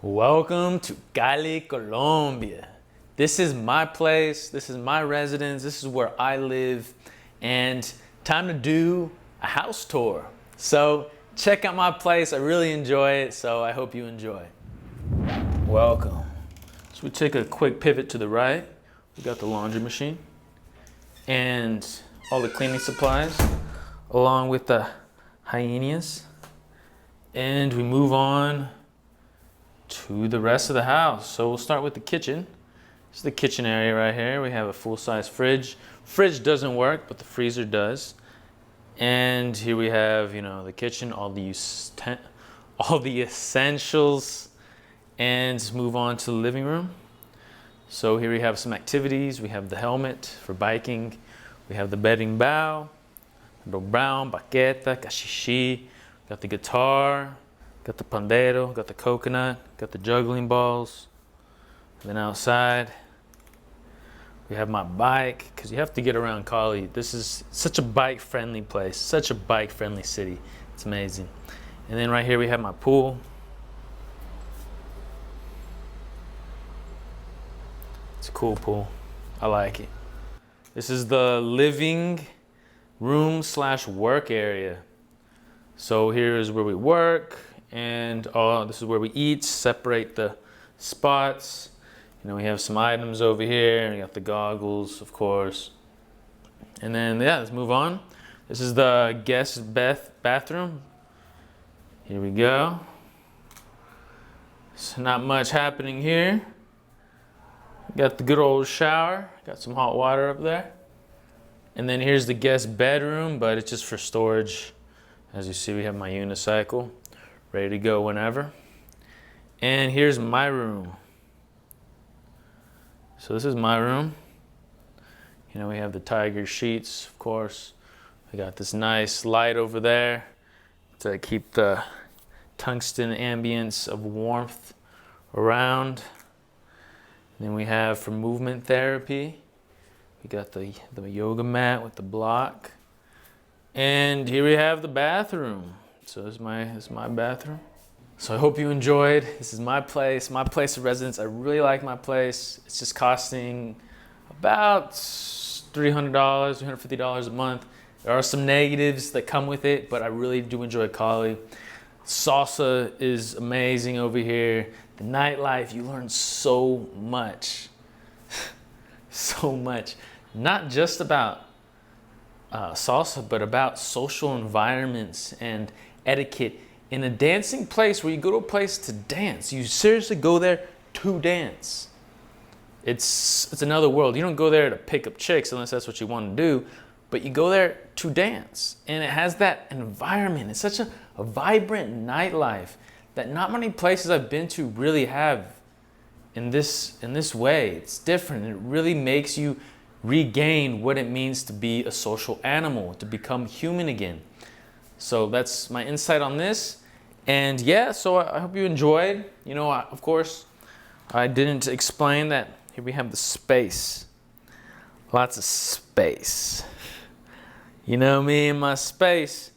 Welcome to Cali, Colombia. This is my place, this is my residence, this is where I live, and time to do a house tour. So check out my place, I really enjoy it, so I hope you enjoy. Welcome. So we take a quick pivot to the right. We got the laundry machine and all the cleaning supplies, along with the hyenas. And we move on to the rest of the house. So we'll start with the kitchen. This is the kitchen area right here. We have a full-size fridge. Fridge doesn't work, but the freezer does. And here we have, the kitchen, all the essentials. And move on to the living room. So here we have some activities. We have the helmet for biking. We have the bedding bow, brown, baqueta, cachichi. Got the guitar. Got the pandero, got the coconut, got the juggling balls. And then outside, we have my bike, because you have to get around Cali. This is such a bike-friendly place, such a bike-friendly city. It's amazing. And then right here we have my pool. It's a cool pool. I like it. This is the living room / work area. So here is where we work. And this is where we eat, separate the spots. We have some items over here. We got the goggles, of course. And then, let's move on. This is the guest bathroom. Here we go. So not much happening here. Got the good old shower. Got some hot water up there. And then here's the guest bedroom, but it's just for storage. As you see, we have my unicycle, ready to go whenever. And here's my room. So this is my room. We have the tiger sheets, of course. We got this nice light over there to keep the tungsten ambience of warmth around. And then we have for movement therapy, we got the yoga mat with the block. And here we have the bathroom. So this is my bathroom. So I hope you enjoyed. This is my place of residence. I really like my place. It's just costing about $300, $350 a month. There are some negatives that come with it, but I really do enjoy Cali. Salsa is amazing over here. The nightlife, you learn so much. So much. Not just about salsa, but about social environments and etiquette in a dancing place where you go to a place to dance. You seriously go there to dance. It's another world. You don't go there to pick up chicks unless that's what you want to do, but you go there to dance. And it has that environment. It's such a vibrant nightlife that not many places I've been to really have in this way. It's different. It really makes you regain what it means to be a social animal, to become human again. So that's my insight on this. And so I hope you enjoyed. Of course, I didn't explain that here we have the space. Lots of space. Me and my space.